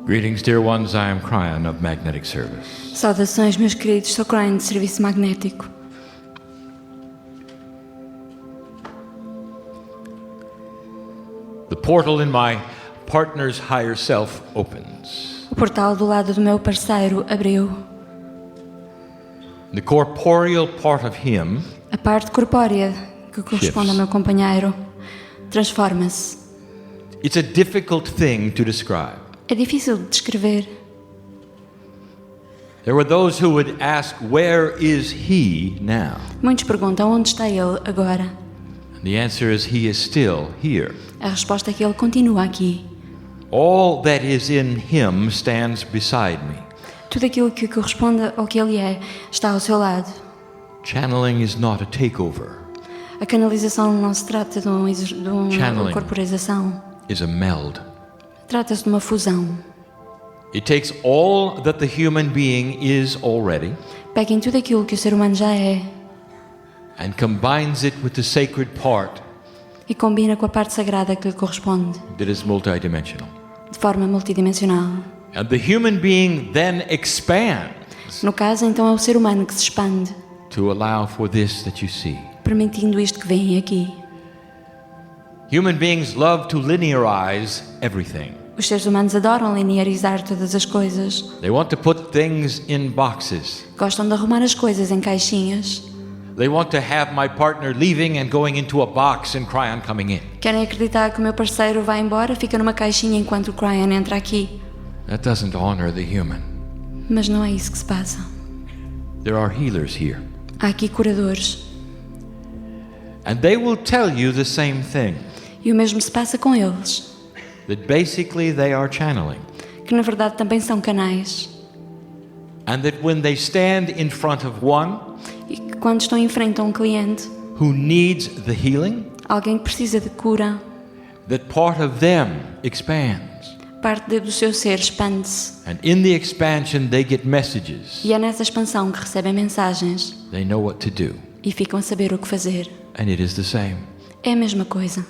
Greetings, dear ones. I am Kryon of Magnetic Service. Saudações, meus queridos. Sou Kryon de Serviço Magnético. The portal in my partner's higher self opens. O portal do lado do meu parceiro abriu. The corporeal part of him A parte corpórea que corresponde ao meu companheiro transforma-se. It's a difficult thing to describe. É difícil de descrever. There were those who would ask, where is he now? Muitos perguntam onde está ele agora. And the answer is, he is still here. A resposta é que ele continua aqui. All that is in him stands beside me. Tudo aquilo que corresponde ao que ele é está ao seu lado. Channeling is not a takeover. A canalização não se trata de uma Channeling corporização. is a meld. Trata-se de uma fusão. It takes all that the human being is already Pega em tudo aquilo que o ser humano já é and combines it with the sacred part e combina com a parte sagrada que lhe corresponde, that is multidimensional. de forma multidimensional. And the human being then expands No caso, então, é o ser humano que se expande, to allow for this that you see. permitindo isto que vem aqui. Human beings love to linearize everything. Os seres humanos adoram linearizar todas as coisas. They want to put things in boxes. Gostam de arrumar as coisas em caixinhas. They want to have my partner leaving and going into a box and Kryon coming in. Querem acreditar que o meu parceiro vai embora, fica numa caixinha enquanto o Kryon entra aqui. That doesn't honor the human. Mas não é isso que se passa. There are healers here. Há aqui curadores. And they will tell you the same thing. E o mesmo se passa com eles. That basically they are channeling. Que na verdade também são canais. And that when they stand in front of one E que quando estão em frente a um cliente, who needs the healing, alguém que precisa de cura, that part of them expands. parte do seu ser expande-se. And in the expansion they get messages. E é nessa expansão que recebem mensagens They know what to do. e ficam a saber o que fazer. And it is the same. É a mesma coisa.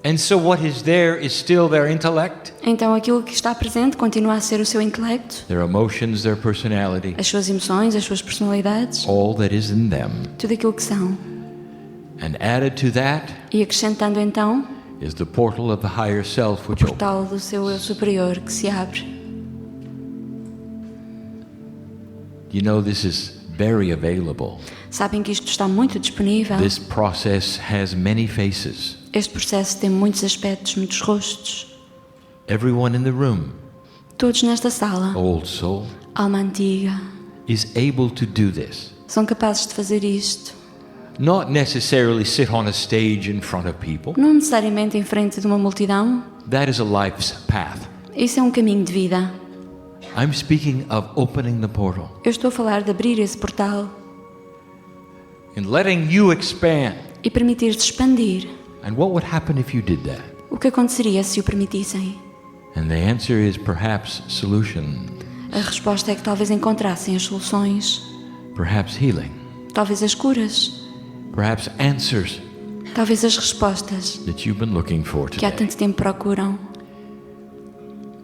And so what is there is still their intellect, Então aquilo que está presente continua a ser o seu intelecto, their emotions, their personality, as suas emoções, as suas personalidades, all that is in them. tudo aquilo que são. And added to that E acrescentando então is the portal of the higher self o which opens. portal do seu eu superior que se abre. You know, this is very available. Sabem que isto está muito disponível. This process has many faces. Este processo tem muitos aspectos, muitos rostos. Everyone in the room, Todos nesta sala, old soul, alma antiga, is able to do this. são capazes de fazer isto. Not necessarily sit on a stage in front of people. Não necessariamente em frente de uma multidão. That is a life's path. Isso é um caminho de vida. I'm speaking of opening the portal Eu estou a falar de abrir esse portal and letting you expand. e permitir-te expandir. And what would happen if you did that? O que aconteceria se o permitissem? And the answer is perhaps solution, A resposta é que talvez encontrassem as soluções, perhaps healing, talvez as curas, perhaps answers talvez as respostas that you've been looking for que há today. tanto tempo procuram.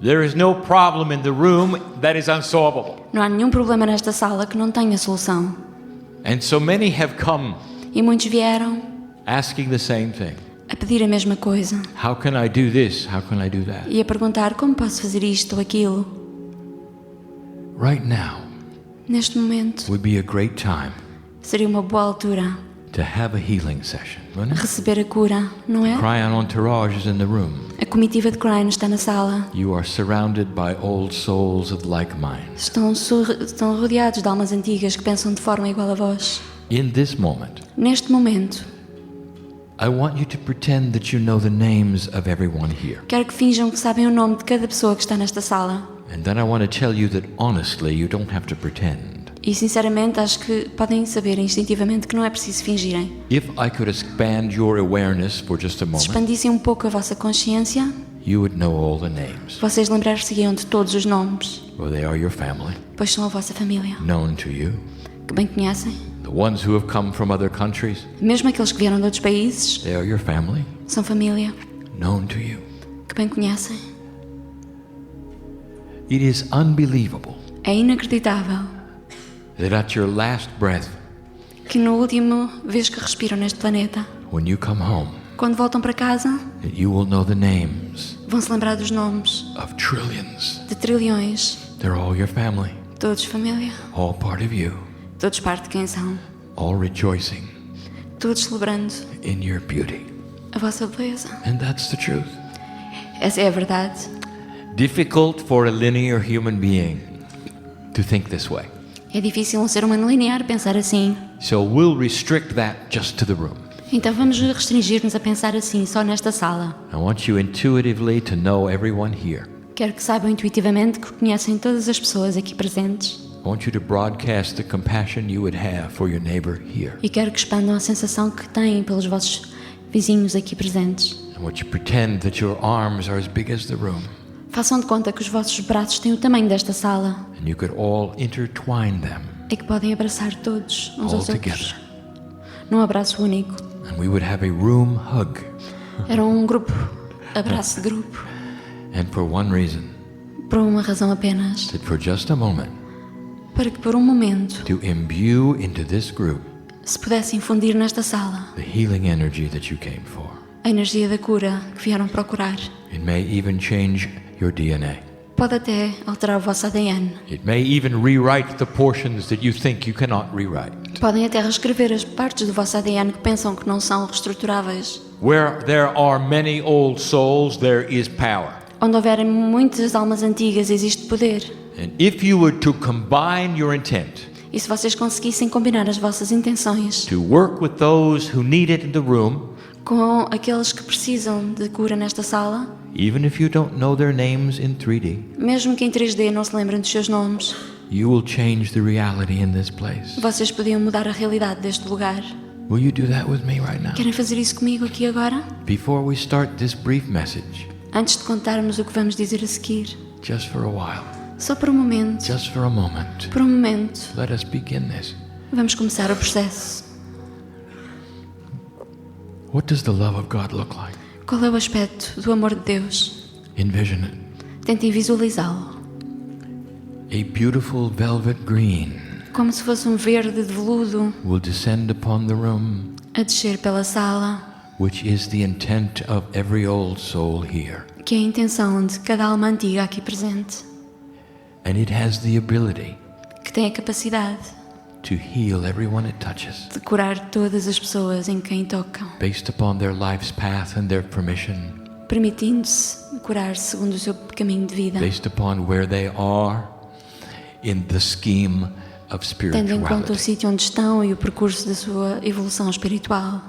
There is no problem in the room that is unsolvable. Não há nenhum problema nesta sala que não tenha solução. And so many have come E muitos vieram asking the same thing. a pedir a mesma coisa How can I do this? How can I do that? e a perguntar como posso fazer isto ou aquilo. Right now Neste momento would be a great time seria uma boa altura to have a healing session, wouldn't it? receber a cura, não é? Kryon entourage is in the room. A comitiva de Kryon está na sala. You are surrounded by old souls of like mind. Estão rodeados de almas antigas que pensam de forma igual a vós. In this moment, Neste momento, I want you to pretend that you know the names of everyone here. quero que finjam que sabem o nome de cada pessoa que está nesta sala. And then I want to tell you that honestly, you don't have to pretend. E sinceramente acho que podem saber instintivamente que não é preciso fingirem. If I could expand your awareness for just a Se moment, expandissem um pouco a vossa consciência, you would know all the names. vocês lembrar-se-iam de todos os nomes, Well, they are your family, pois são a vossa família, known to you. que bem conhecem. The ones who have come from other countries, Mesmo aqueles que vieram de outros países, they are your family, são família, known to you. que bem conhecem. It is unbelievable É inacreditável that at your last breath, que no último vez que respiram neste planeta, when you come home, quando voltam para casa, that you will know the names vão se lembrar dos nomes of trillions. de trilhões, They're all your family, todos família, all part of you, todos parte de quem são, all rejoicing todos celebrando in your beauty. a vossa beleza. And that's the truth. Essa é a verdade. Difficult for a linear human being to think this way. É difícil um ser humano linear pensar assim. So we'll restrict that just to the room. Então vamos restringir-nos a pensar assim, só nesta sala. I want you intuitively to know everyone here. Quero que saibam intuitivamente que conhecem todas as pessoas aqui presentes. I want you to broadcast the compassion you would have for your neighbor here. E quero que expandam a sensação que têm pelos vossos vizinhos aqui presentes. I want you to pretend that your arms are as big as the room. Façam de conta que os vossos braços têm o tamanho desta sala And you could all intertwine them e que podem abraçar todos uns all aos outros together. num abraço único. And we would have a room hug. Era um grupo, abraço de grupo, And for one reason, por uma razão apenas, that for just a moment, para que por um momento to imbue into this group se pudesse infundir nesta sala the healing energy that you came for. a energia da cura que vieram procurar. It may even change your DNA. Pode até alterar o vosso ADN. It may even rewrite the portions that you think you cannot rewrite. Podem até reescrever as partes do vosso ADN que pensam que não são reestruturáveis. Where there are many old souls, there is power. Onde houverem muitas almas antigas, existe poder. And if you were to combine your intent E se vocês conseguissem combinar as vossas intenções to work with those who need it in the room, com aqueles que precisam de cura nesta sala, even if you don't know their names in 3D, mesmo que em 3D não se lembrem dos seus nomes, you will change the reality in this place. vocês podiam mudar a realidade deste lugar. Will you do that with me right now? Querem fazer isso comigo aqui agora? Before we start this brief message, Antes de contarmos o que vamos dizer a seguir, just for a while, só por um momento, just for a moment, por um momento, let us begin this. vamos começar o processo. What does the love of God look like? Qual é o aspecto do amor de Deus? Envision it. Tentem visualizá-lo. A beautiful velvet green Como se fosse um verde de veludo will descend upon the room, a descer pela sala, which is the intent of every old soul here. que é a intenção de cada alma antiga aqui presente, And it has the ability que tem a capacidade to heal everyone it touches, de curar todas as pessoas em quem tocam, based upon their life's path and their permission, permitindo-se curar segundo o seu caminho de vida, based upon where they are in the scheme of tendo em conta o spirituality. sítio onde estão e o percurso da sua evolução espiritual.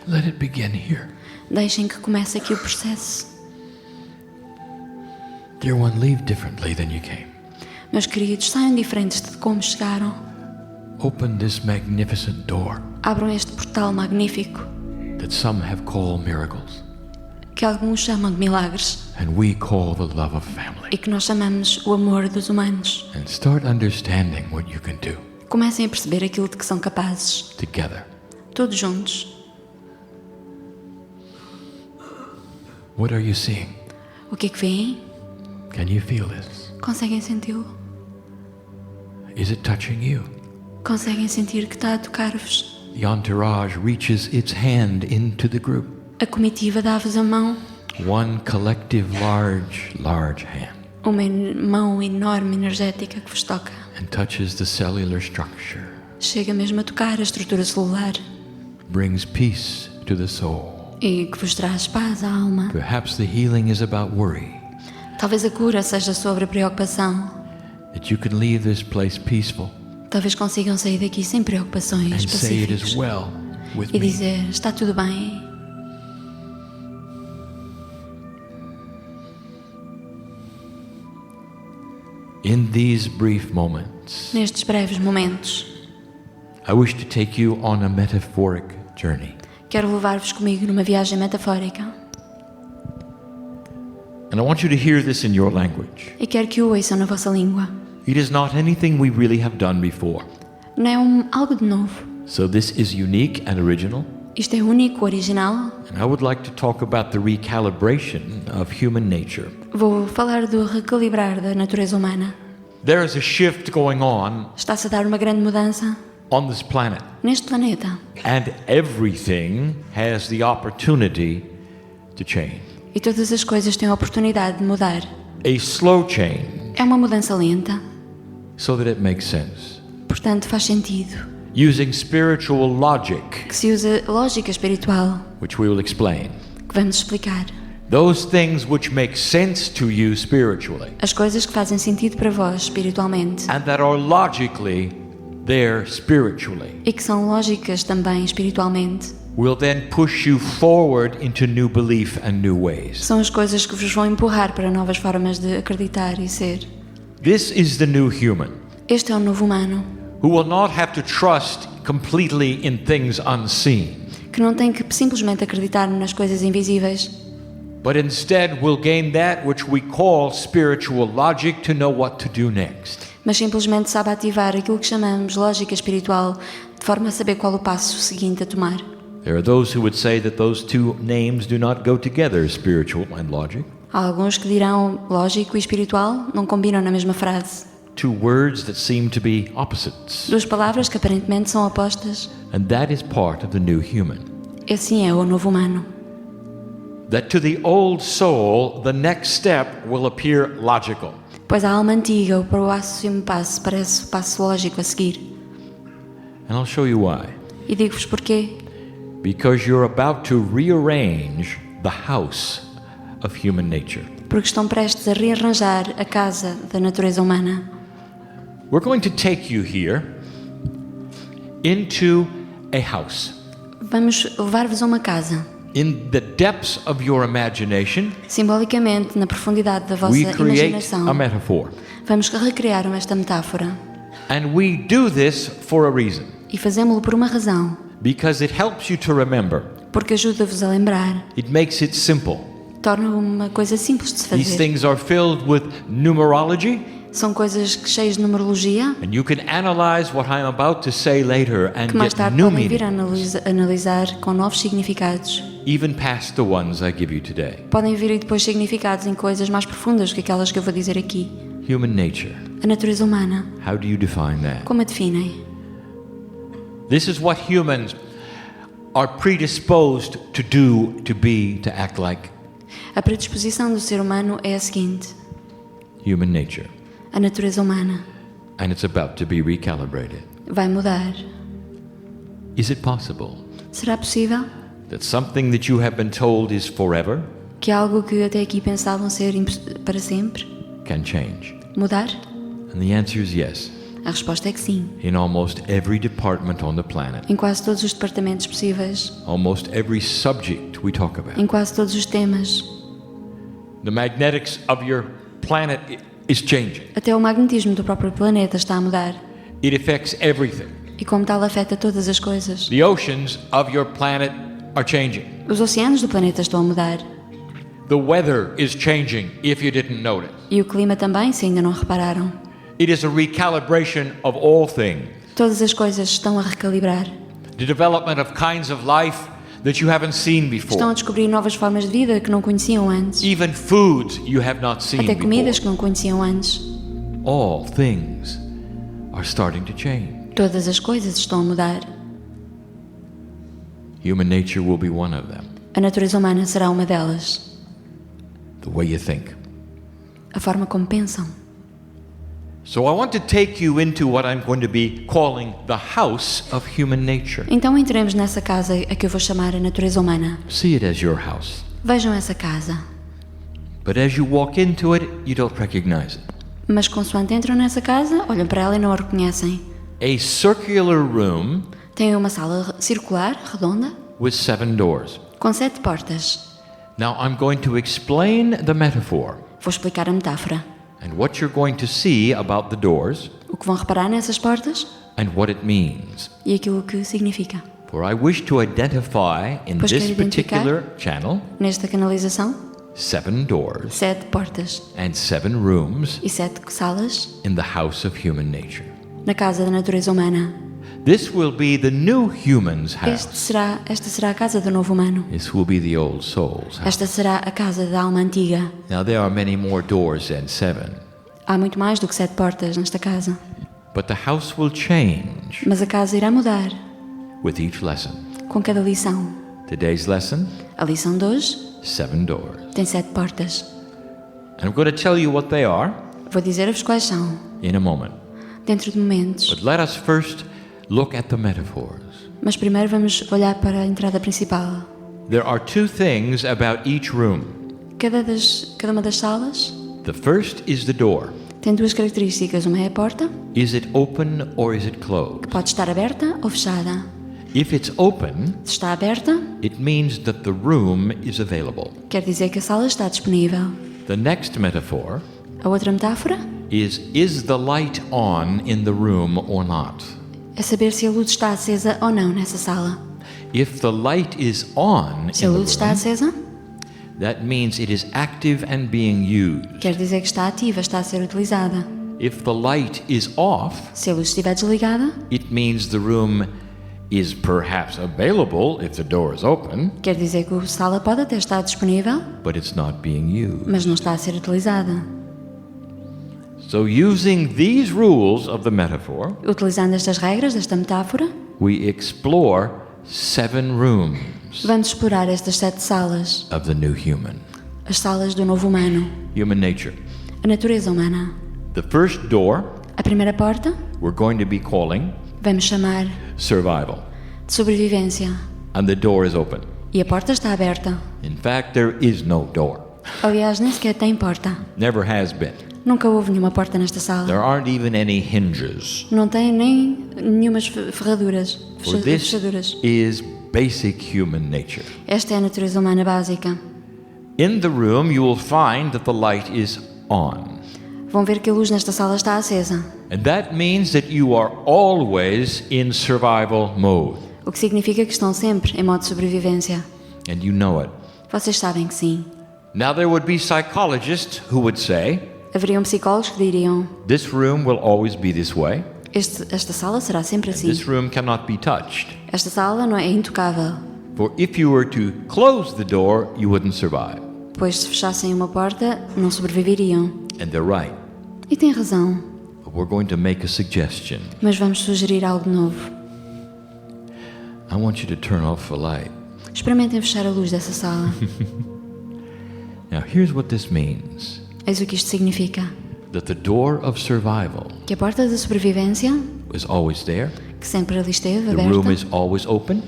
Let it begin here. Deixem que comece aqui o processo. Dear one, leave differently than you came. Meus queridos, saiam diferentes de como chegaram. Open this magnificent door Abram este portal magnífico, that some have called miracles, que alguns chamam de milagres and we call the love of family. e que nós chamamos o amor dos humanos. And start understanding what you can do Comecem a perceber aquilo de que são capazes, together. todos juntos. What are you seeing? O que é que veem? Can you feel this? Conseguem senti-lo? Is it touching you? Conseguem sentir que está a tocar-vos? The entourage reaches its hand into the group. A comitiva dá-vos a mão, One collective large hand, uma mão enorme, energética que vos toca. and touches the cellular structure, Chega mesmo a tocar a estrutura celular brings peace to the soul. e que vos traz paz à alma. Perhaps the healing is about worry, Talvez a cura seja sobre a preocupação. that you can leave this place peaceful Talvez consigam sair daqui sem preocupações, and say it is pacíficos, well with e me. dizer, está tudo bem. In these brief moments, Nestes breves momentos, I wish to take you on a metaphoric journey. quero levar-vos comigo numa viagem metafórica. And I want you to hear this in your language. E quero que o ouçam na vossa língua. It is not anything we really have done before. Não é algo de novo. So this is unique and original. Isto é único, original. And I would like to talk about the recalibration of human nature. Vou falar do recalibrar da natureza humana. There is a shift going on Está-se a dar uma grande mudança on this planet, neste planeta. and everything has the opportunity to change. E todas as coisas têm a oportunidade de mudar. A slow change É uma mudança lenta, so that it makes sense. portanto faz sentido. Using spiritual logic, Que se usa lógica espiritual, which we will explain. que vamos explicar. Those things which make sense to you spiritually As coisas que fazem sentido para vós espiritualmente and that are logically there spiritually e que são lógicas também espiritualmente, will then push you forward into new belief and new ways. são as coisas que vos vão empurrar para novas formas de acreditar e ser. This is the new human Este é o novo humano, who will not have to trust completely in things unseen, que não tem que simplesmente acreditar nas coisas invisíveis, but instead will gain that which we call spiritual logic to know what to do next. mas simplesmente sabe ativar aquilo que chamamos lógica espiritual, de forma a saber qual o passo seguinte a tomar. There are those who would say that those two names do not go together, spiritual and logic. Há alguns que dirão lógico e espiritual não combinam na mesma frase. Two words that seem to be opposites. Duas palavras que aparentemente são opostas. And that is part of the new human. Assim é o novo humano. That to the old soul, the next step will appear logical. Pois a alma antiga, o próximo passo, parece o passo lógico a seguir. And I'll show you why. E digo-vos porquê. Because you're about to rearrange the house of human nature. Porque estão prestes a rearranjar a casa da natureza humana. We're going to take you here into a house. Vamos levar-vos a uma casa. In the depths of your imagination, Simbolicamente, na profundidade da vossa we create imaginação, a metaphor. vamos recriar esta metáfora. And we do this for a reason. E fazemos-lo por uma razão. Because it helps you to remember. Porque ajuda-vos a lembrar. It makes it simple. Torna uma coisa simples de se These fazer. things are filled with numerology, São coisas cheias de numerologia, and you can analyze what I'm about to say later and que mais get tarde new podem vir a meaning, analisar com novos significados. even past the ones I give you today. Podem vir depois significados em coisas mais profundas que aquelas que eu vou dizer aqui. Human nature. A natureza humana, How do you define that? como a definem? This is what humans are predisposed to do, to be, to act like. A predisposição do ser humano é a seguinte: Human nature. a natureza humana And it's about to be recalibrated. vai mudar. Is it possible Será possível that something that you have been told is forever que algo que até aqui pensavam ser para sempre can change? mudar? And the answer is yes. A resposta é que sim. In almost every department on the planet, Em quase todos os departamentos possíveis, almost every subject we talk about. em quase todos os temas, The magnetics of your planet is changing. até o magnetismo do próprio planeta está a mudar. It affects everything. E como tal afeta todas as coisas. The oceans of your planet are changing. Os oceanos do planeta estão a mudar. The weather is changing, if you didn't notice. E o clima também, se ainda não repararam. It is a recalibration of all things. Todas as coisas estão a recalibrar. The development of kinds of life that you haven't seen Estão a before. descobrir novas formas de vida que não conheciam antes. Even foods you have not seen Até comidas before. que não conheciam antes. All things are starting to change. Todas as coisas estão a mudar. Human nature will be one of them. A natureza humana será uma delas. The way you think. A forma como pensam. So I want to take you into what I'm going to be calling the house of human nature. Então entremos nessa casa a que eu vou chamar a natureza humana. See it as your house. Vejam essa casa. But as you walk into it, you don't recognize it. Mas consoante entram nessa casa, olham para ela e não a reconhecem. A circular room Tem uma sala circular, redonda, with 7 doors. com 7 portas. Now I'm going to explain the metaphor Vou explicar a metáfora. and what you're going to see about the doors O que vão reparar nessas portas and what it means. e aquilo que significa. For I wish to identify in Pois this quero identificar particular channel nesta canalização 7 doors 7 portas and 7 rooms e 7 salas in the house of human nature. na casa da natureza humana. This will be the new human's house. Esta será a casa do novo humano. This will be the old soul's house. Esta será a casa da alma antiga. Now there are many more doors than 7. Há muito mais do que 7 portas nesta casa. But the house will change Mas a casa irá mudar with each lesson. com cada lição. Today's lesson, A lição de hoje 7 doors. tem 7 portas. And I'm going to tell you what they are Vou dizer-vos quais são, in a moment. dentro de momentos. But let us first look at the metaphors. Mas primeiro vamos olhar para a entrada principal. There are 2 things about each room. Cada uma das salas The first is the door. tem 2 características. Uma é a porta, Is it open or is it closed? que pode estar aberta ou fechada. If it's open, Se está aberta, it means that the room is available. quer dizer que a sala está disponível. The next metaphor A outra metáfora is the light on in the room or not? é saber se a luz está acesa ou não nessa sala. If the light is on Se a in the luz está room, acesa, that means it is active and being used. quer dizer que está ativa, está a ser utilizada. If the light is off, Se a luz estiver desligada, it means the room is perhaps available if the door is open, quer dizer que a sala pode até estar disponível, but it's not being used. mas não está a ser utilizada. So using these rules of the metaphor, Utilizando estas regras desta metáfora, we explore 7 rooms vamos explorar estas 7 salas, of the new human. as salas do novo humano, Human nature. a natureza humana. The first door A primeira porta we're going to be calling vamos chamar survival, de sobrevivência and the door is open. e a porta está aberta. In fact, there is no door. Aliás, nem sequer tem porta. Never has been. Nunca houve nenhuma porta nesta sala. There aren't even any hinges. Não tem nem nenhumas ferraduras, For this fechaduras. is basic human nature. Esta é a natureza humana básica. In the room, you will find that the light is on. Vão ver que a luz nesta sala está acesa, And that means that you are always in survival mode. o que significa que estão sempre em modo de sobrevivência. And you know it. Vocês sabem que sim. Now, there would be psychologists who would say, Haveriam psicólogos que diriam: this room will always be this way. esta sala será sempre assim. This room cannot be touched. Esta sala não é intocável, For if you were to close the door, you wouldn't survive. pois se fechassem uma porta, não sobreviveriam. And they're right. E tem razão, But we're going to make a suggestion. mas vamos sugerir algo novo. I want you to turn off the light. Experimentem fechar a luz dessa sala. Now, here's what this means. Eis o que isto significa: That the door of survival que a porta da sobrevivência, is always there. que sempre ali esteve The room aberta, is always open.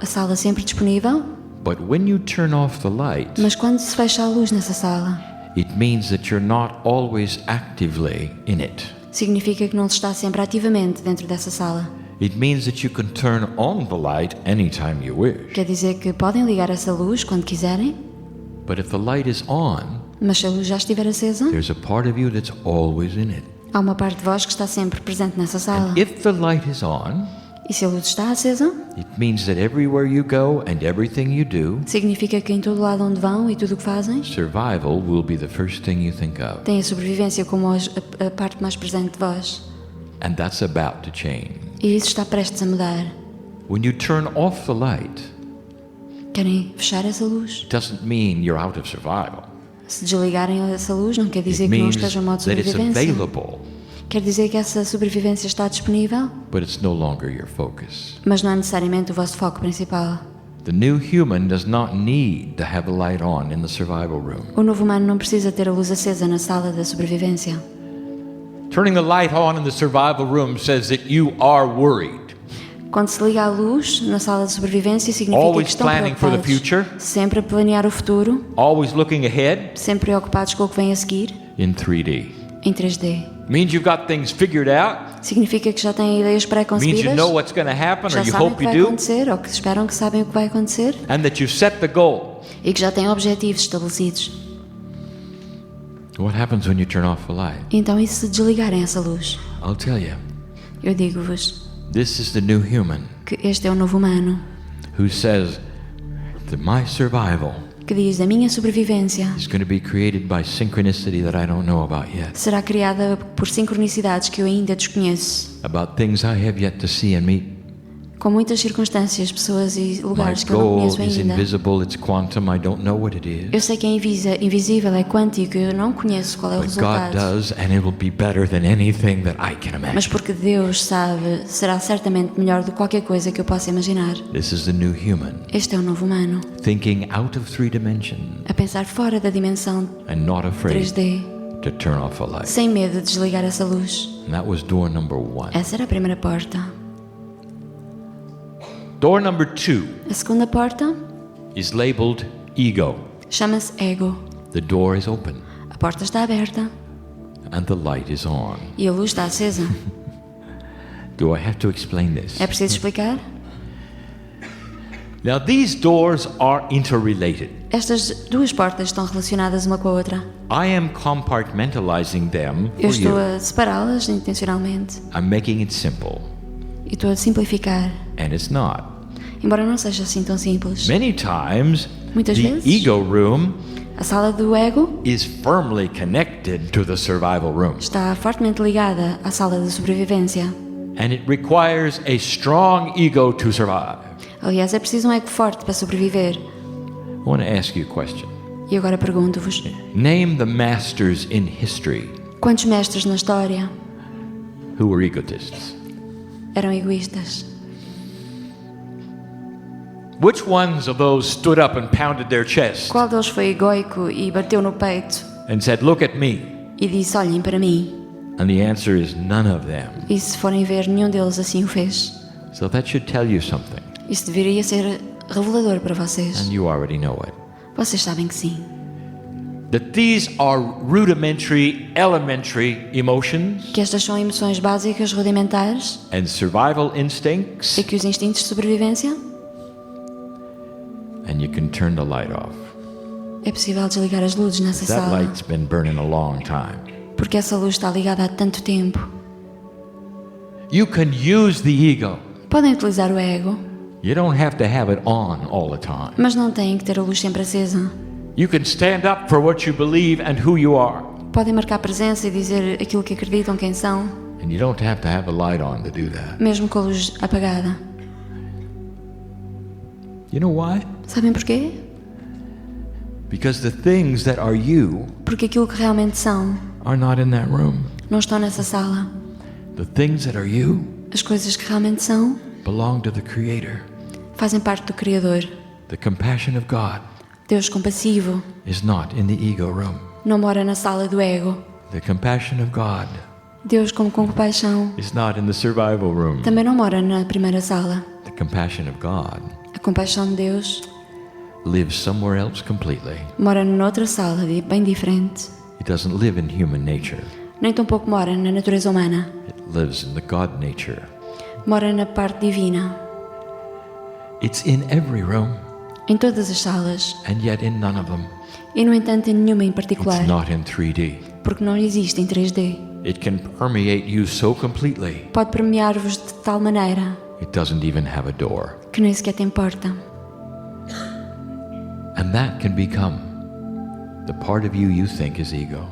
a sala sempre disponível, But when you turn off the light, mas quando se fecha a luz nessa sala, it means that you're not always actively in it. significa que não se está sempre ativamente dentro dessa sala. It means that you can turn on the light anytime you wish. Quer dizer que podem ligar essa luz quando quiserem, But if the light is on, mas se a luz já estiver acesa, there's a part of you that's always in it. há uma parte de vós que está sempre presente nessa sala. And if the light is on, E se a luz está acesa, it means that everywhere you go and everything you do, significa que em todo lado onde vão e tudo o que fazem, survival will be the first thing you think of. têm a sobrevivência como a parte mais presente de vós. And that's about to change. E isso está prestes a mudar. When you turn off the light, Querem fechar essa luz? it doesn't mean you're out of survival. Se desligarem essa luz, não quer dizer It que não means estejam em modo de that it's sobrevivência. available, Quer dizer que essa sobrevivência está disponível, but it's no longer your focus. mas não é necessariamente o vosso foco principal. The new human does not need to have the light on in the survival room. O novo humano não precisa ter a luz acesa na sala da sobrevivência. Turning the light on in the survival room says that you are worried. Quando se liga a luz na sala de sobrevivência, significa que Always estão planning for the preocupados, future. sempre a planear o futuro, Always looking ahead sempre preocupados com o que vem a seguir, in 3D. em 3D. Means you've got things figured out. Significa que já têm ideias Means you pré-concebidas, know what's going to happen, já or you sabem o hope que you vai do, acontecer, ou que esperam que sabem o que vai acontecer, and that you set the goal. e que já têm objetivos estabelecidos. What happens when you turn off the light? Então, e se desligarem essa luz? I'll tell you. Eu digo-vos This is the new human que este é o novo humano, who says that my survival que diz da minha sobrevivência is going to be created by synchronicity that I don't know about yet. será criada por sincronicidades que eu ainda desconheço, About things I have yet to see and meet. com muitas circunstâncias, pessoas e My lugares que eu não goal conheço is ainda. invisible, it's quantum, I don't know what it Eu is. sei que é invisível, é quântico, eu não conheço qual é o But God resultado. does, and it will be better than anything that I can Mas imagine. porque Deus sabe, será certamente melhor do que qualquer coisa que eu possa imaginar. This is the new human, Este é o novo humano, thinking out of 3 dimensions a pensar fora da dimensão and not afraid 3D, to turn off a light. sem medo de desligar essa luz. And that was door number 1. Essa era a primeira porta. Door number 2 A segunda porta is labeled ego. chama-se ego. The door is open A porta está aberta and the light is on. e a luz está acesa. Do I have to explain this? É preciso explicar? Now these doors are interrelated. Estas duas portas estão relacionadas uma com a outra. I am compartmentalizing them Eu for estou you. a separá-las intencionalmente I'm making it simple, e estou a simplificar, and it's not. embora não seja assim tão simples. Many times, Muitas the vezes. ego room A sala do ego is firmly connected to the survival room, está fortemente ligada à sala de sobrevivência. and it requires a strong ego to survive. Aliás, é preciso um ego forte para sobreviver. I want to ask you a question. E agora pergunto-vos, Name the masters in history quantos mestres na história who were egotists. eram egoístas? Which ones of those stood up and pounded their chest Qual deles foi egoico e bateu no peito and said, "Look at me"? e disse, olhem para mim? And the answer is none of them. E se forem ver, nenhum deles assim o fez. So that should tell you something, Isso deveria ser revelador para vocês. and you already know it. Vocês sabem que sim. That these are rudimentary, elementary emotions Que estas são emoções básicas, rudimentares, and survival instincts, e que os instintos de sobrevivência and you can turn the light off. é possível desligar as luzes nessa That sala. light's been burning a long time. Porque essa luz está ligada há tanto tempo. You can use the ego. Podem utilizar o ego, You don't have to have it on all the time. mas não têm que ter a luz sempre acesa. You can stand up for what you believe and who you are. Podem marcar presença e dizer aquilo que acreditam, quem são, And you don't have to have a light on to do that. mesmo com a luz apagada. You know why? Sabem porquê? Because the things that are you Porque aquilo que realmente são are not in that room. não estão nessa sala. The things that are you As coisas que realmente são belong to the Creator. fazem parte do Criador. The compassion of God Deus compassivo is not in the ego room. não mora na sala do ego. The compassion of God Deus, com compaixão, is not in the survival room. também não mora na primeira sala. The compassion of God A compaixão de Deus lives somewhere else completely. mora noutra sala, bem diferente. It doesn't live in human nature. Nem tampouco mora na natureza humana. It lives in the God nature. Mora na parte divina. It's in every room, Em todas as salas. and yet in none of them. E, no entanto, em nenhuma em particular. It's not in 3D. Porque não existe em 3D. It can permeate you so completely, Pode permear-vos de tal maneira it doesn't even have a door. que nem sequer tem porta. And that can become the part of you think is ego.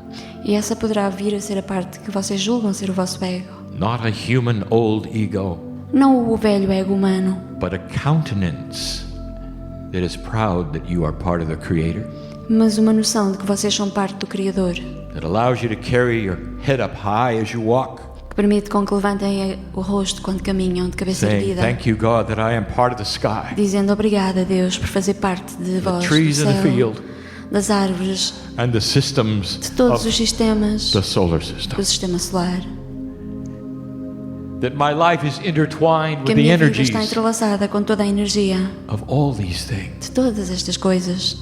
E essa poderá vir a ser a parte que vocês julgam ser o vosso ego. Not a human old ego, Não o velho ego humano, but a countenance that is proud that you are part of the Creator, mas uma noção de que vocês são parte do Criador, that allows you to carry your head up high as you walk, que permite com que levantem o rosto quando caminham de cabeça saying, erguida, "Thank you, God, that I am part of the sky, dizendo obrigada, Deus, por fazer parte de the vós, do trees in the céu, field, das árvores, and the systems de todos os of sistemas the solar system. do sistema solar. That my life is intertwined Que a with the minha vida energies está entrelaçada com toda a energia of all these things. de todas estas coisas.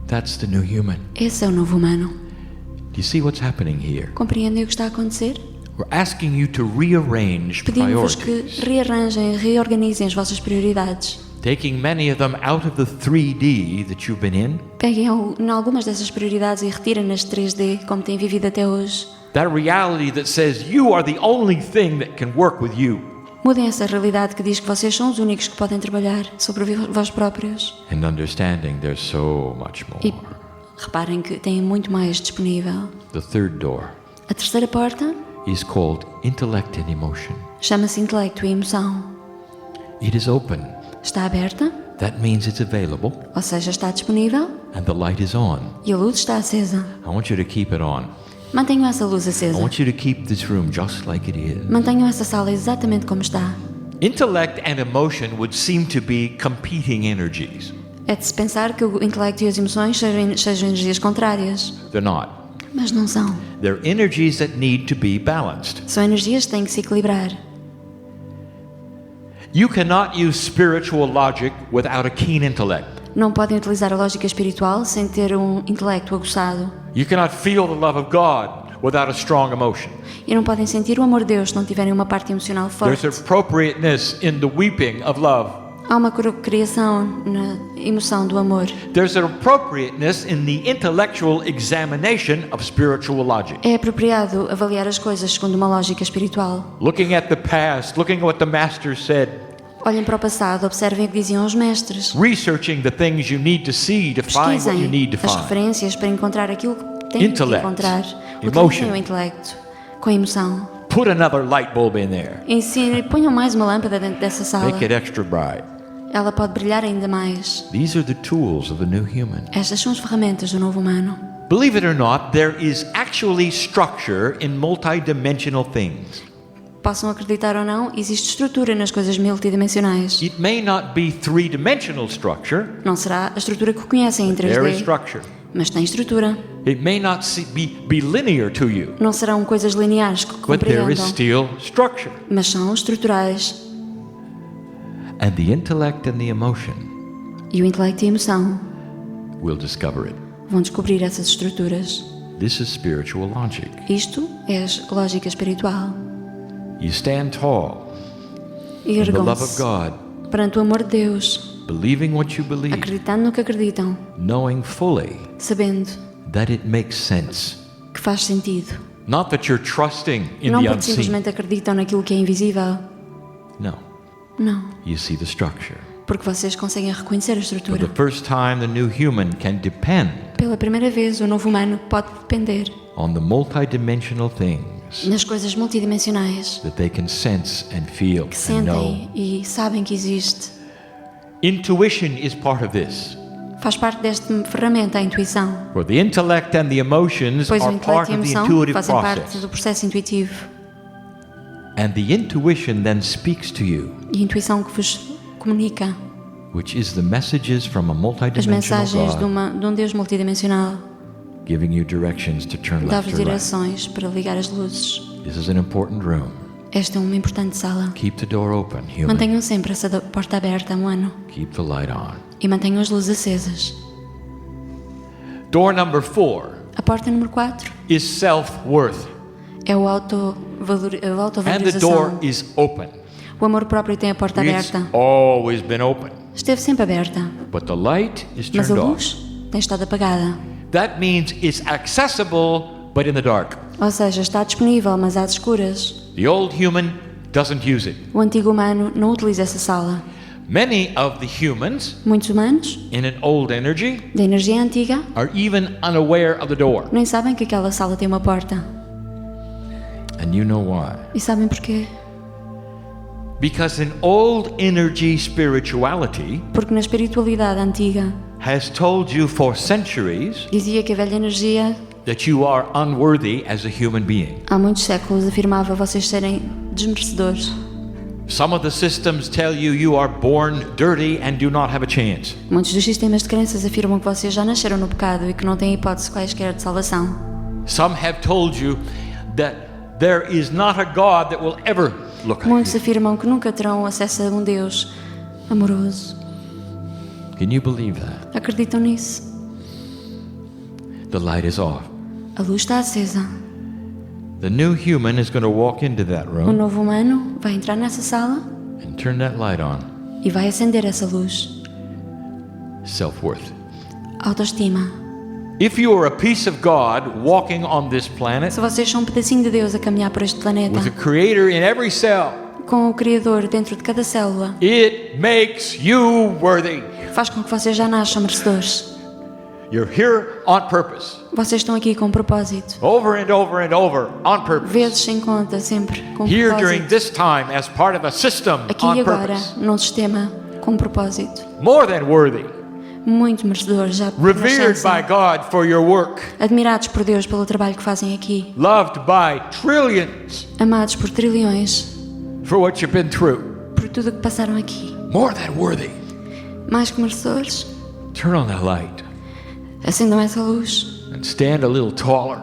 That's the new human. Esse é o novo humano. Do you see what's happening here? Compreendem o que está a acontecer? We're asking you to rearrange Pedimos-vos que priorities, rearranjem, reorganizem as vossas prioridades. taking many of them out of the 3D that you've been in. Peguem em algumas dessas prioridades e retirem-nas de 3D, como têm vivido até hoje. That reality that says you are the only thing that can work with you. Mudem essa realidade que diz que vocês são os únicos que podem trabalhar sobre vós próprios. And understanding there's so much more. E reparem que têm muito mais disponível. The third door A terceira porta is called intellect and emotion. chama-se intelecto e emoção. It is open. Está aberta, That means it's available ou seja, está disponível and the light is on. e a luz está acesa. I want you to keep it on. Mantenham essa luz I acesa. want you to keep this room just like it is. Mantenham essa sala exatamente como está. Intellect and emotion would seem to be competing energies. É de se pensar que o intelecto e as emoções sejam energias contrárias, They're not. mas não são. They're energies that need to be balanced. São energias que têm que se equilibrar. You cannot use spiritual logic without a keen intellect. Não podem utilizar a lógica espiritual sem ter um intelecto aguçado. You cannot feel the love of God without a strong emotion. E não podem sentir o amor de Deus se não tiverem uma parte emocional There's forte. appropriateness in the weeping of love. Há uma criação na emoção do amor. There's an appropriateness in the intellectual examination of spiritual logic. É apropriado avaliar as coisas segundo uma lógica espiritual. Looking at the past, looking at what the masters said, Olhem para o passado, observem o que diziam os mestres. researching the things you need to see to find what you need Pesquisem to as find. referências para encontrar aquilo que têm que Intellect, encontrar. emotion. Utilizem o intelecto com a emoção. Put another light bulb in there. Ponham mais uma lâmpada dentro dessa sala. Make it extra bright. Ela pode brilhar ainda mais. These are the tools of the new human. Estas são as ferramentas do novo humano. Believe it or not, there is actually structure in multidimensional things. Possam acreditar ou não, existe estrutura nas coisas multidimensionais. It may not be three-dimensional structure. Não será a estrutura que conhecem em There is 3D, structure. mas tem estrutura. It may not be linear to you, Não serão coisas lineares que but there is compreendam, still structure. mas são estruturais. And the intellect and the emotion E o intelecto e a emoção will discover it. vão descobrir essas estruturas. This is spiritual logic. Isto é a lógica espiritual. You stand tall E in the love of ergam-se God, perante o amor de Deus, believing what you believe, acreditando no que acreditam, knowing fully sabendo that it makes sense. que faz sentido. Not that you're trusting in Não the porque unseen. simplesmente acreditam naquilo que é invisível. No, Não, you see the structure. porque vocês conseguem reconhecer a For estrutura. the first time, the new human can depend Pela primeira vez, o novo humano pode depender on the multidimensional things nas coisas multidimensionais that they can sense and feel que and know. sentem e sabem que existe. Intuition is part of this. Faz parte desta ferramenta, a intuição. For the intellect and the emotions Pois o are intelecto part e a of the emoção intuitive fazem parte process. do processo intuitivo. And the intuition then speaks to you, E a intuição que vos comunica which is the messages from a as multidimensional mensagens God de um Deus multidimensional. giving you directions to turn left Dá-vos or right. direções para ligar as luzes. This is an important room. Esta é uma importante sala. Keep the door open, human. Mantenham sempre essa porta aberta, humano. Keep the light on. E mantenham as luzes acesas. Door number 4 A porta número 4 is self-worth. é a And the door autovalorização. is open. O amor próprio tem a porta It's aberta. always been open. Esteve sempre aberta, But the light is mas a turned off. luz tem estado apagada. That means it's accessible, but in the dark. Ou seja, está disponível, mas às escuras. The old human doesn't use it. O antigo humano não utiliza essa sala. Many of the humans Muitos humanos, in an old energy da energia antiga, are even unaware of the door. nem sabem que aquela sala tem uma porta. And you know why? E sabem porquê? Because in old energy spirituality Porque na espiritualidade antiga has told you for centuries dizia que a velha energia, that you are unworthy as a human being. há muitos séculos, afirmava vocês serem desmerecedores. Some of the systems tell you you are born dirty and do not have a chance. Muitos dos sistemas de crenças afirmam que vocês já nasceram no pecado e que não têm hipótese quaisquer de salvação. Some have told you that there is not a God that will ever look at Muitos you. afirmam que nunca terão acesso a um Deus amoroso. Can you believe that? Acreditam nisso? The light is off. A luz está acesa. The new human is going to walk into that O room novo humano vai entrar nessa sala and turn that light on. e vai acender essa luz. Self-worth. Autoestima. If you are a piece of God walking on this planet Se vocês são um pedacinho de Deus a caminhar por este planeta, with a creator in every cell, com o Criador dentro de cada célula, it makes you worthy. faz com que vocês já nasçam merecedores. You're here on purpose. Vocês estão aqui com um propósito. Over and over and over on purpose. Vezes sem conta, sempre com um Here during propósito. this time as part of a system Aqui on e agora, purpose. num sistema com um propósito. More than worthy. Muito merecedores já por Revered by nascença. God for your work. Admirados por Deus pelo trabalho que fazem aqui. Loved by trillions Amados por trilhões for what you've been through. por tudo o que passaram aqui. More than worthy. Mais que merecedores, Turn on the light acendam essa luz. and stand a little taller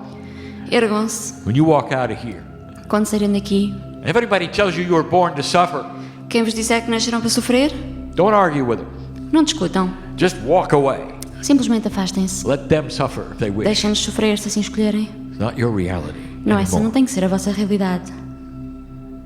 Ergam-se when you walk out of here. quando saírem daqui. If anybody tells you were born to suffer, Quem vos disser que nasceram para sofrer, don't argue with them. não discutam. Just walk away. Simplesmente afastem-se. Let them suffer if they wish. Deixem-nos sofrer se assim escolherem. It's not your reality Não, essa não anymore. tem que ser a vossa realidade.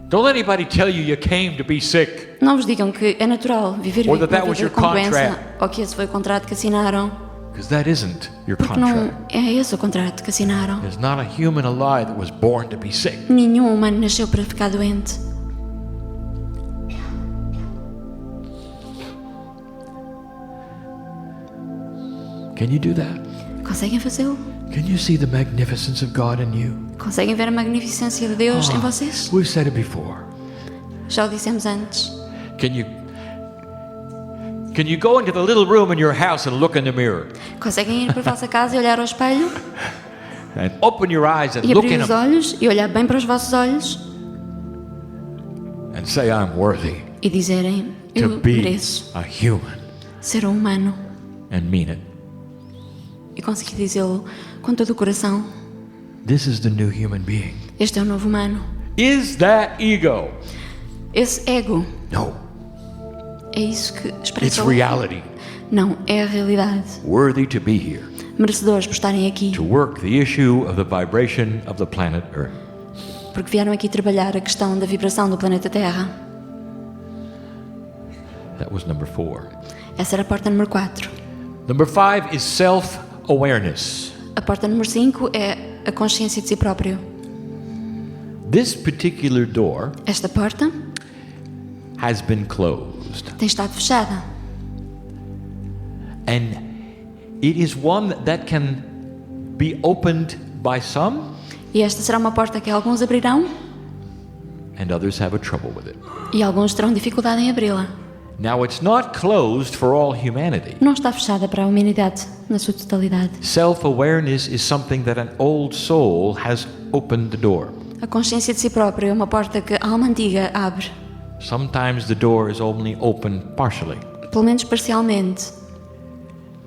Don't let anybody tell you you came to be sick. Não vos digam que é natural viver Or that that uma was vida your com doença contract. ou que esse foi o contrato que assinaram. Because that isn't your Porque não contract. é esse o contrato que assinaram. There's not a human alive that was born to be sick. Nenhum humano nasceu para ficar doente. Can you do that? Conseguem fazê-lo? Can you see the magnificence of God in you? Conseguem ver a magnificência de Deus em vocês? We've said it before. Já o dissemos antes. Can you go into the little room in your house and look in the mirror Conseguem ir para a vossa casa e olhar ao espelho and open your eyes and e look abrir in os them olhos e olhar bem para os vossos olhos and say, I'm worthy e dizerem: to eu be mereço a human, ser um humano, and mean it. e conseguir dizê-lo com todo o coração. This is the new human being. Este é o novo humano. Is that ego? Esse ego, No, é isso que it's expressa o... reality. Não, é a realidade. Worthy to be here, Merecedores por estarem aqui, to work the issue of the vibration of the planet Earth. porque vieram aqui trabalhar a questão da vibração do planeta Terra. That was number 4. Essa era a porta número 4. Number 5 is self-awareness. A porta número 5 é a consciência de si próprio. This particular door Esta porta has been closed, tem estado fechada. and it is one that can be opened by some, E esta será uma porta que alguns abrirão and others have a trouble with it. e alguns terão dificuldade em abri-la. Now, it's not closed for all humanity. Não está fechada para a humanidade na sua totalidade. Self-awareness is something that an old soul has opened the door. A consciência de si próprio é uma porta que a alma antiga abre, Sometimes the door is only open partially. pelo menos parcialmente.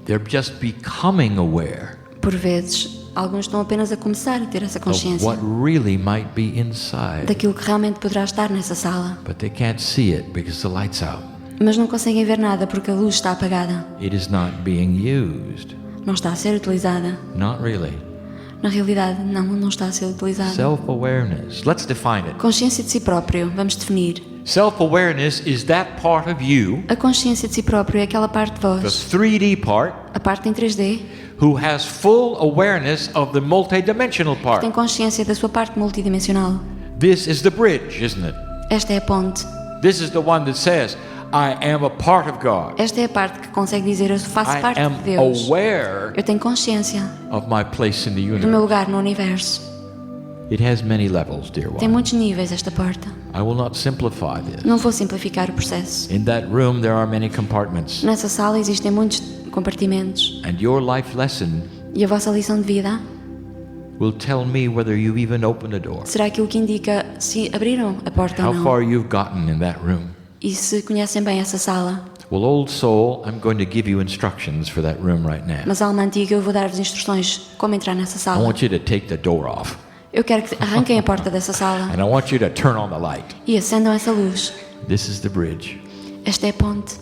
They're just becoming aware Por vezes, alguns estão apenas a começar a ter essa of consciência what really might be inside, daquilo que realmente poderá estar nessa sala, but they can't see it because the light's out. mas não conseguem ver nada porque a luz está apagada. It is not being used. Não está a ser utilizada. Not really. Na realidade, não está a ser utilizada. Self-awareness. Let's define it. Consciência de si próprio, vamos definir. Self-awareness is that part of you, A consciência de si próprio é aquela parte de the vós, 3D part, a parte em 3D, who has full awareness of the multidimensional que part. tem consciência da sua parte multidimensional. This is the bridge, isn't it? Esta é a ponte. This is the one that says, I am a part of God. Esta é a parte que consegue dizer: eu faço I parte am de Deus. aware Eu tenho consciência of my place in the do meu universe. lugar no universo. It has many levels, dear Tem one. muitos níveis esta porta. I will not simplify this. Não vou simplificar o processo. In that room, there are many compartments. Nessa sala existem muitos compartimentos. And your life lesson E a vossa lição de vida will tell me whether you've even opened a door, será aquilo que indica se abriram a porta how ou não. far you've gotten in that room. E se conhecem bem essa sala. Well, old soul, I'm going to give you instructions for that room right now. Mas alma antiga, eu vou dar-vos instruções como entrar nessa I sala. want you to take the door off, Eu quero que arranquem a porta dessa sala and I want you to turn on the light. e acendam essa luz. This is the bridge. Esta é a ponte.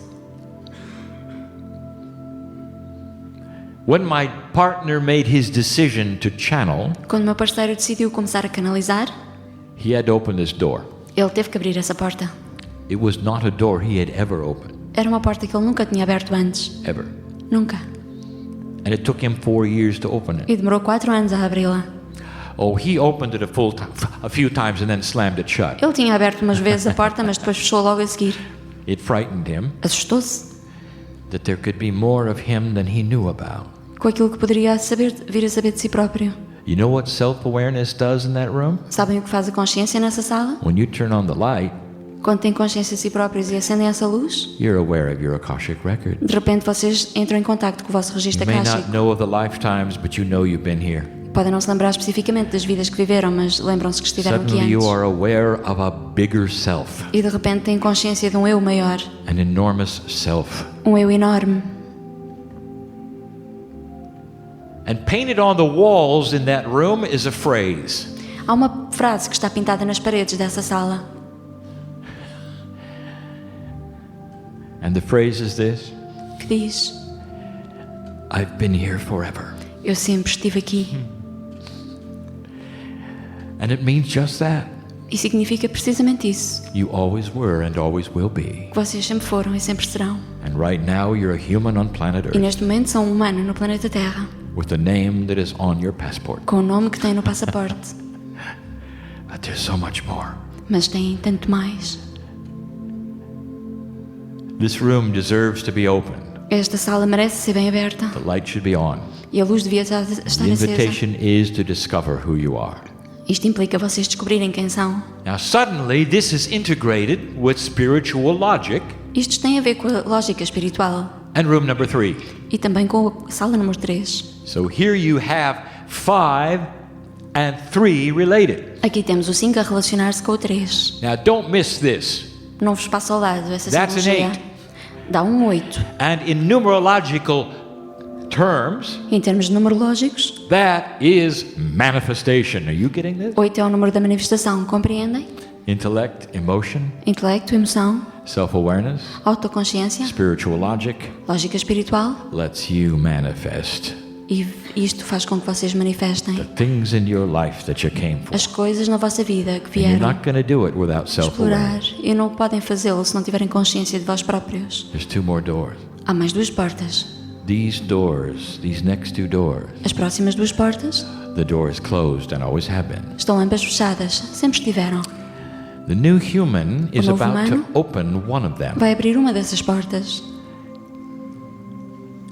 When my partner made his decision to channel, Quando o meu parceiro decidiu começar a canalizar, he had to open this door. ele teve que abrir essa porta. It was not a door he had ever opened, Era uma porta que ele nunca tinha aberto antes. ever. Nunca. And it took him 4 years to open it. E demorou 4 anos a abri-la. Oh, he opened it a few times and then slammed it shut. Ele tinha aberto umas vezes a porta, mas depois fechou logo a seguir. It frightened him Assustou-se that there could be more of him than he knew about. com aquilo que poderia vir a saber de si próprio. You know what self-awareness does in that room? Sabem o que faz a consciência nessa sala? When you turn on the light, Quando têm consciência de si próprios e acendem essa luz, you're aware of your Akashic record. de repente vocês entram em contacto com o vosso You registro may not akáshico. know of the lifetimes, but you know you've been here. Podem não se lembrar especificamente das vidas que viveram, mas lembram-se que estiveram aqui Suddenly you antes. are aware of a bigger self, E de repente têm consciência de um eu maior, an enormous self. um eu enorme. And painted on the walls in that room is a phrase. Há uma frase que está pintada nas paredes dessa sala. And the phrase is this: Que diz: I've been here forever. eu sempre estive aqui. And it means just that. E significa precisamente isso. You always were and always will be. Que vocês sempre foram e sempre serão. And right now you're a human on planet E Earth neste momento são um humano no planeta Terra, with the name that is on your passport. com o nome que têm no passaporte. But there's so much more. Mas têm tanto mais. This room deserves to be open. Esta sala merece ser bem aberta. The light should be on. E a luz devia estar The acesa. invitation is to discover who you are. Isto implica vocês descobrirem quem são. Now suddenly this is integrated with spiritual logic. Isto tem a ver com a lógica espiritual. And room number 3. E também com a sala número 3. So here you have 5 and 3 related. Aqui temos o 5 a relacionar-se com o 3. Now don't miss this. Não vos passa ao lado essa That's an simbologia. 8. Dá um 8. And in numerological terms, Em termos numerológicos, that is manifestation. Are you getting this? 8 é o número da manifestação. Compreendem? Intellect, emotion, Intelecto, emoção, self-awareness, autoconsciência, spiritual logic lógica espiritual. lets you manifest E isto faz com que vocês manifestem the things in your life that you came for. as coisas na vossa vida que And you're vieram not going to do it without explorar. self-awareness. E não podem fazê-lo se não tiverem consciência de vós próprios. There's 2 more doors. Há mais 2 portas. These doors, these next 2 doors, As próximas 2 portas the door is closed and always have been. estão ambas fechadas. Sempre estiveram. The new human is novo about to humano open one of them. vai abrir uma dessas portas.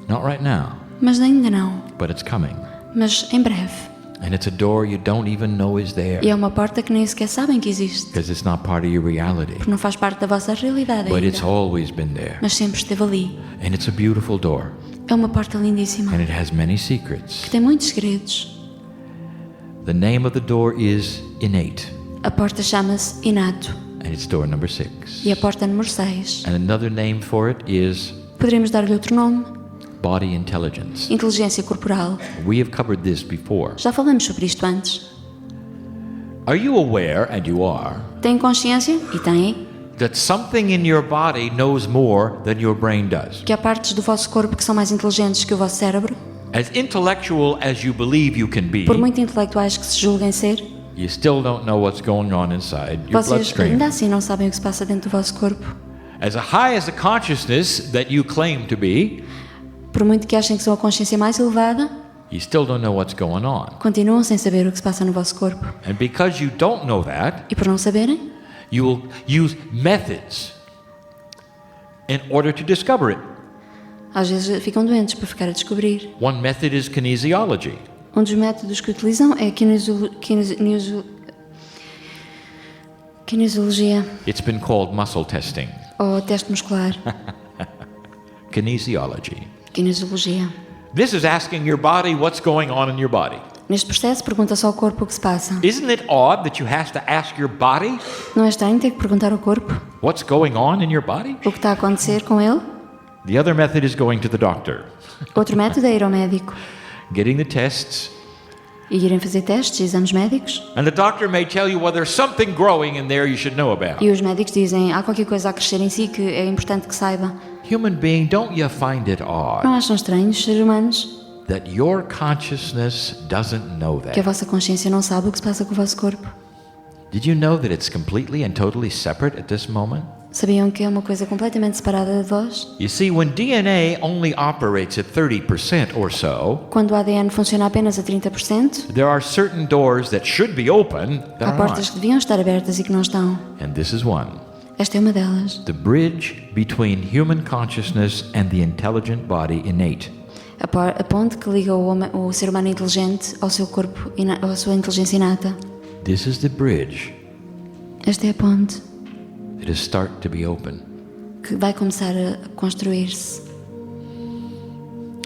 Not right now, Mas ainda não. but it's coming. Mas em breve. And it's a door you don't even know is there E é uma porta que nem sequer sabem que existe. because it's not part of your reality. Porque não faz parte da vossa realidade But it's ainda. always been there. Mas sempre esteve ali. And it's a beautiful door. É uma porta lindíssima. And it has many secrets. Que tem muitos segredos. The name of the door is innate. A porta chama-se Inato. And it's door number 6. E a porta número 6. And another name for it is Poderíamos dar-lhe outro nome. body intelligence. Inteligência corporal. We have covered this before. Já falamos sobre isto antes. Are you aware, and you are, Têm consciência? E têm. that something in your body knows more than your brain does? Que há partes do vosso corpo que são mais inteligentes que o vosso cérebro. As intellectual as you believe you can be, Por muito intelectuais que se julguem ser, you still don't know what's going on inside your vocês bloodstream. ainda assim não sabem o que se passa dentro do vosso corpo. As high as the consciousness that you claim to be, Por muito que achem que são a consciência mais elevada, you still don't know what's going on. continuam sem saber o que se passa no vosso corpo. And because you don't know that, E por não saberem, you will use methods in order to discover it. às vezes ficam doentes por ficar a descobrir. One method is kinesiology. Um dos métodos que utilizam é a kinesiologia It's been called muscle testing. ou teste muscular. Kinesiology. Kinesiologia. This is asking your body what's going on in your body. Neste processo pergunta-se ao corpo o que se passa. Isn't it odd that you have to ask your body Não é estranho ter que perguntar ao corpo what's going on in your body? o que está a acontecer com ele? The other method is going to the doctor, Outro método é ir ao médico getting the tests, e irem fazer testes, exames médicos. and the doctor may tell you, well, there's something growing in there you should know about. E os médicos dizem, há qualquer coisa a crescer em si que é importante que saiba. Human being, don't you find it odd Não acham estranhos, seres humanos, that your consciousness doesn't know que a that? vossa consciência não sabe o que se passa com o vosso corpo? Did you know that it's completely and totally separate at this moment? Sabiam que é uma coisa completamente separada de vós? You see, when DNA only operates at 30% or so, Quando o ADN funciona apenas a 30%, there are certain doors that should be open that há are portas not. que deviam estar abertas e que não estão. And this is one. Esta é uma delas. The bridge between human consciousness and the intelligent body innate. A ponte que liga o ser humano inteligente ao seu corpo, à sua inteligência inata. This is the bridge Esta é a ponte that is start to be open. que vai começar a construir-se.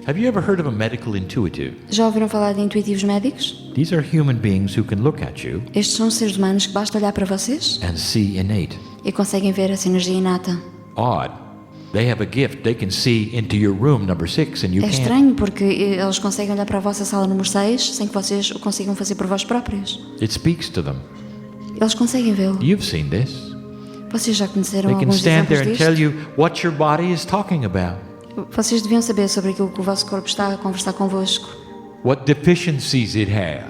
Have you ever heard of a medical intuitive? Já ouviram falar de intuitivos médicos? These are human beings who can look at you Estes são seres humanos que basta olhar para vocês and see innate. e conseguem ver essa energia inata. Odd. They have a gift. They can see into your room number 6 and you É can't. estranho porque eles conseguem olhar para a vossa sala número 6 sem que vocês o consigam fazer por vós próprios. It speaks to them. Eles conseguem vê-lo. You've seen this. Vocês já conheceram They can alguns stand there exemplos and tell disto? you what your body is talking about, Vocês deviam saber sobre aquilo que o vosso corpo está a conversar convosco. what deficiencies it has,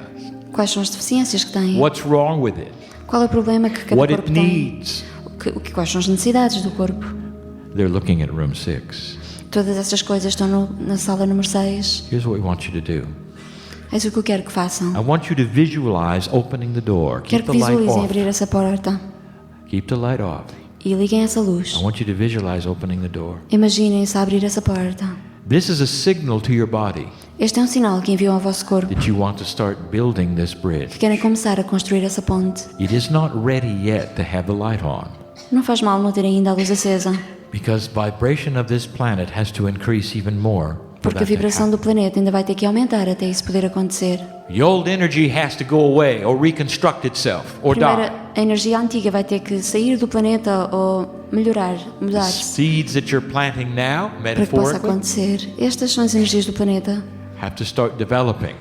Quais são as deficiências que têm? what's wrong with it, Qual é o problema que cada what corpo it tem? needs. Quais são as necessidades do corpo? They're looking at room 6. Todas essas coisas estão na sala número 6. Here's what we want you to do. É isso que eu quero que façam. I want you to visualize opening the door. Quero Keep que the light visualizem off. abrir essa porta Keep the light off. e liguem essa luz. I want you to visualize opening the door. Imaginem-se a abrir essa porta. This is a signal to your body Este é um sinal que enviam ao vosso corpo that you want to start building this que bridge. querem começar a construir essa ponte. It is not ready yet to have the light on, Não faz mal não terem ainda a luz acesa, because vibration of this planet has to increase even more for porque a that to vibração happen. do planeta ainda vai ter que aumentar até isso poder acontecer. The old energy has to go away or reconstruct itself or Primeiro, die. a energia antiga vai ter que sair do planeta ou The mudar-se seeds that you're planting now, para que possa metaphorically, acontecer. Estas são as energias do planeta, have to start developing.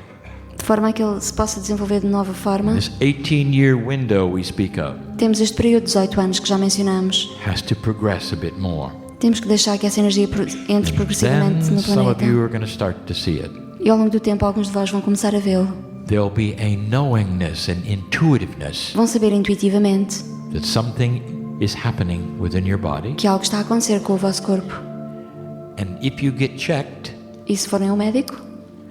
de forma a que ele se possa desenvolver de nova forma. This 18-year window we speak of Temos este período de 18 anos que já mencionamos. has to progress a bit more. Temos que deixar que essa energia entre progressivamente Then no some of planeta. you are going to start to see it. E ao longo do tempo, alguns de vós vão começar a vê-lo. There'll be a knowingness and intuitiveness Vão saber intuitivamente that something is happening within your body. que algo está a acontecer com o vosso corpo. And if you get checked, E se forem ao médico,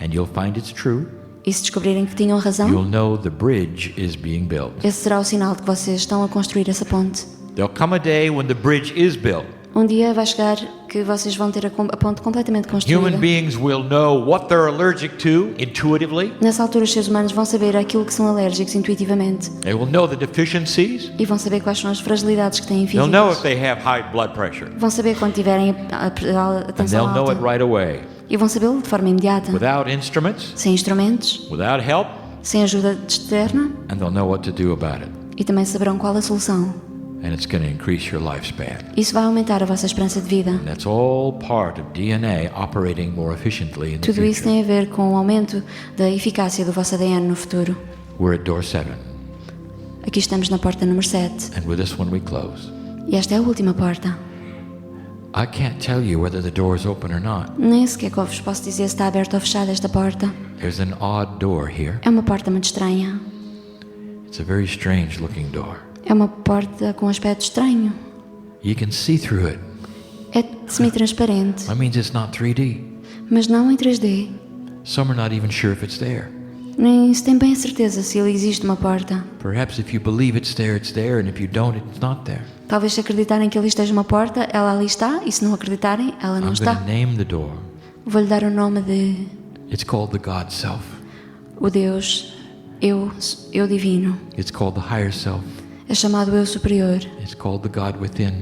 and you'll find it's true, e se descobrirem que tinham razão, you'll know the bridge is being built. esse será o sinal de que vocês estão a construir essa ponte. There'll come a day when the bridge is built. Um dia vai chegar que vocês vão ter a ponte completamente construída. Human beings will know what they're allergic to intuitively. Nessa altura, os seres humanos vão saber aquilo que são alérgicos intuitivamente They will know the deficiencies. e vão saber quais são as fragilidades que têm They'll know if físicas. they have high blood pressure. Vão saber quando tiverem a And tensão they'll know it alta right away. e vão sabê-lo de forma imediata, Without instruments, sem instrumentos, without help, sem ajuda externa, and they'll know what to do about it. e também saberão qual a solução. And it's going to increase your lifespan. Isso vai aumentar a vossa esperança de vida. And that's all part of DNA operating more efficiently in the Tudo isso future. tem a ver com o aumento da eficácia do vosso ADN no futuro. We're at door 7. Aqui estamos na porta número 7 And with this one we close. e esta é a última porta. I can't tell you whether the door is open or not. Nem sequer que eu vos posso dizer se está aberta ou fechada esta porta. There's an odd door here. É uma porta muito estranha. It's a very strange looking door. É uma porta com um aspecto estranho. You can see through it. É semi-transparente, That means it's not 3D. mas não em 3D. Some are not even sure if it's there. Nem se tem bem a certeza se ali existe uma porta. Perhaps if you believe it's there, and if you don't, it's not there. Talvez se acreditarem que ali esteja uma porta, ela ali está, e se não acreditarem, ela não I'm going está. to name the door. Vou-lhe dar o nome de It's called the God Self. o Deus, eu divino. It's called the Higher Self. É chamado eu superior, It's called the God Within.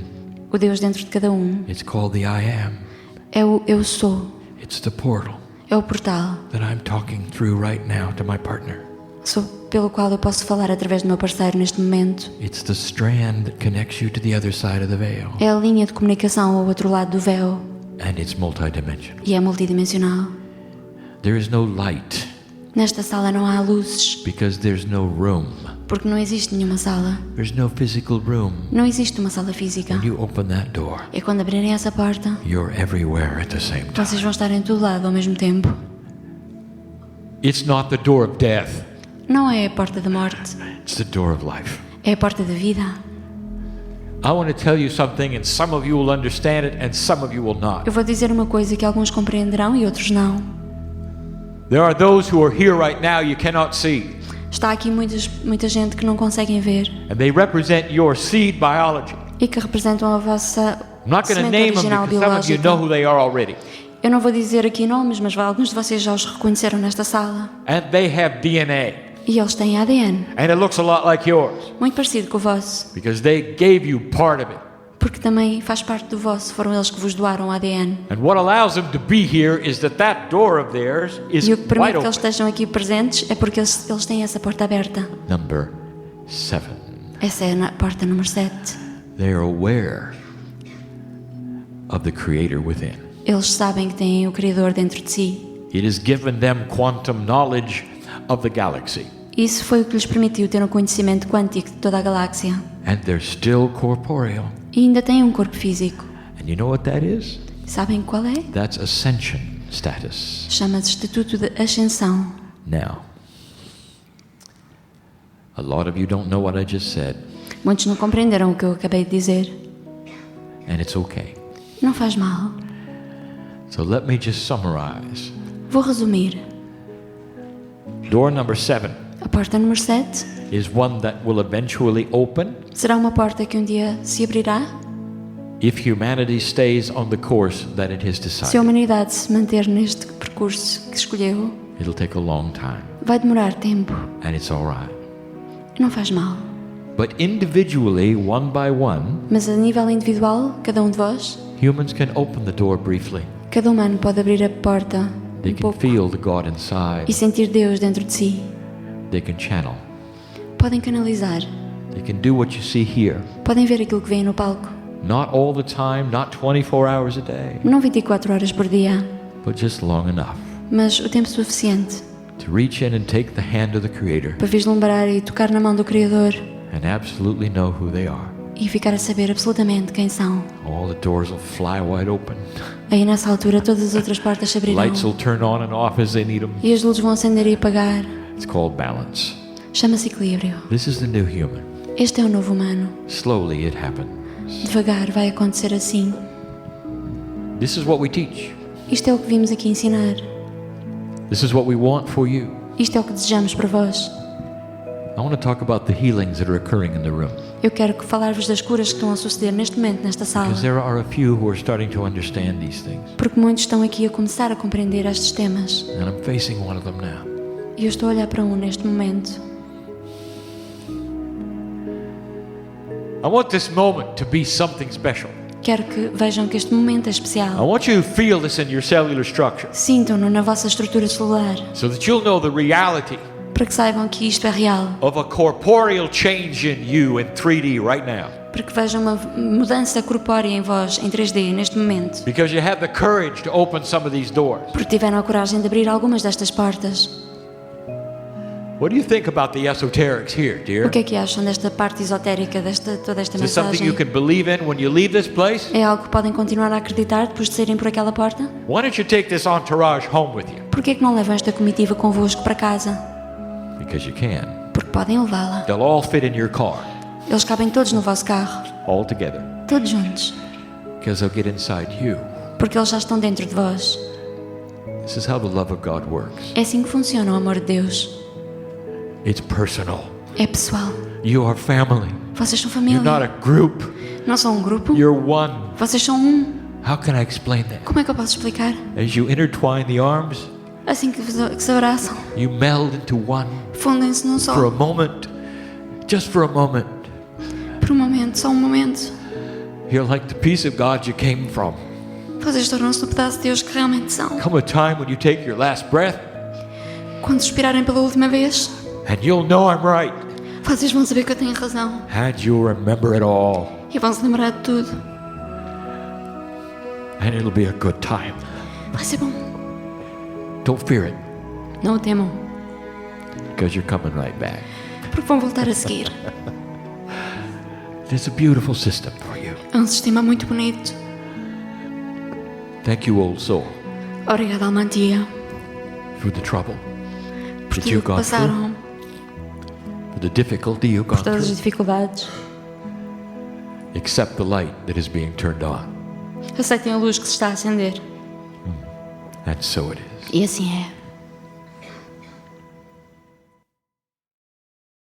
o Deus dentro de cada um. It's called the I Am. É o eu sou, It's the portal é o portal, that I'm talking through right now to my partner. pelo qual eu posso falar através do meu parceiro neste momento. It's the strand that connects you to the other side of the veil. É a linha de comunicação ao outro lado do véu And it's multidimensional. e é multidimensional. There is no light Nesta sala não há luzes, because there's no room. porque não existe nenhuma sala. There's no physical room. Não existe uma sala física. When you open that door, E quando abrirem essa porta, you're everywhere at the same time. vocês vão estar em todo lado ao mesmo tempo. It's not the door of death. Não é a porta da morte, It's the door of life. é a porta da vida. I want to tell you something, and some of you will understand it, and some of you will not. Eu vou dizer uma coisa que alguns compreenderão e outros não. There are those who are here right now you cannot see, Está aqui muita gente que não conseguem ver and they represent your seed biology. e que representam a vossa I'm not going to semente name them original because some of you know who biológica. they are already. Eu não vou dizer aqui nomes, mas alguns de vocês já os reconheceram nesta sala. And they have DNA, E eles têm ADN, and it looks a lot like yours muito parecido com o vosso, because they gave you part of it. porque também faz parte do vosso, foram eles que vos doaram o ADN. And what allows them to be here is that door of theirs is E o que permite wide que eles open. estejam aqui presentes é porque eles têm essa porta aberta. Number 7. Essa é a porta número 7. They are aware of the Creator within. Eles sabem que têm o Criador dentro de si. It has given them quantum knowledge of the galaxy. Isso foi o que lhes permitiu ter um conhecimento quântico de toda a galáxia. And they're still corporeal. E ainda têm um corpo físico. And you know what that is? Sabem qual é? That's ascension status. Chama-se Estatuto de Ascensão. Now, a lot of you don't know what I just said, Muitos não compreenderam o que eu acabei de dizer. and it's okay. Não faz mal. So let me just summarize. Vou resumir. Door number 7 A porta número 7 is one that will eventually open será uma porta que um dia se abrirá if humanity stays on the course that it has se a decided. humanidade se manter neste percurso que escolheu. It'll take a long time, Vai demorar tempo. and it's all right. Não faz mal. But individually, one by one, Mas a nível individual, cada um de vós, humans can open the door briefly. cada humano pode abrir a porta They um can pouco feel the God e inside. sentir Deus dentro de si. They can channel. Podem canalizar. They can do what you see here. Podem ver aquilo que vem no palco. Not all the time, not 24 hours a day, Não 24 horas por dia, but just long enough mas o tempo suficiente to reach in and take the hand of the Creator para vislumbrar e tocar na mão do Criador and absolutely know who they are. e ficar a saber absolutamente quem são. All the doors will fly wide open. Aí nessa altura todas as outras portas se abrirão Lights will turn on and off as they need them. e as luzes vão acender e apagar. It's called balance. Chama-se equilíbrio. This is the new human. Este é o novo humano. Slowly it happens. Devagar vai acontecer assim. This is what we teach. Isto é o que vimos aqui ensinar. This is what we want for you. Isto é o que desejamos para vós. I want to talk about the healings that are occurring in the room, Eu quero falar-vos das curas que estão a suceder neste momento, nesta sala. because there are a few who are starting to understand these things. Porque muitos estão aqui a começar a compreender estes temas. And I'm facing one of them now. E eu estou a olhar para um neste momento. I want this moment to be something special. Quero que vejam que este momento é I especial. want you to feel this in your cellular structure Sintam-no na vossa estrutura celular, so that you'll know the reality para que saibam que isto é real. of a corporeal change in you in 3D right now. Para que vejam uma mudança corpórea em vós, em 3D, neste momento. Because you have the courage to open some of these doors. Porque tiveram a coragem de abrir algumas destas portas. What do you think about the esoterics here, dear? O que é que acham desta parte esotérica, toda esta Is this something mensagem? you can believe in when you leave this place? É algo que podem continuar a acreditar depois de saírem por aquela porta? Why don't you take this entourage home with you? Por que é que não levam esta comitiva convosco para casa? Because you can. Porque podem levá-la. They'll all fit in your car, Eles cabem todos no vosso carro, all together. todos juntos. Because they'll get inside you. Porque eles já estão dentro de vós. This is how the love of God works. É assim que funciona o amor de Deus. It's personal. É pessoal. You are family. Vocês são You're not família. a group. Não são um grupo. You're one. Vocês são um. How can I explain that? Como é que eu posso explicar? As you intertwine the arms, Assim que se abraçam, you meld into one fundem-se num só. for a moment. Just for a moment. Por um momento, só um momento. You're like the piece of God you came from. Vocês tornam-se o pedaço de Deus que realmente são. Come a time when you take your last breath Quando suspirarem pela última vez, and you'll know I'm right. vocês vão saber que eu tenho razão. And you'll remember it all. E vão se lembrar de tudo. And it'll be a good time. Vai ser bom. Don't fear it, Não o temam, because you're coming right back. porque vão voltar a seguir. It's a beautiful system for you. É um sistema muito bonito. Thank you, old soul, Obrigada, alma antiga, for the trouble por that tudo you've que gone through, passaram, for the difficulty you've por gone todas as through. dificuldades. Accept the light that is being turned on. Aceitem a luz que se está a acender. And so it is. E assim é.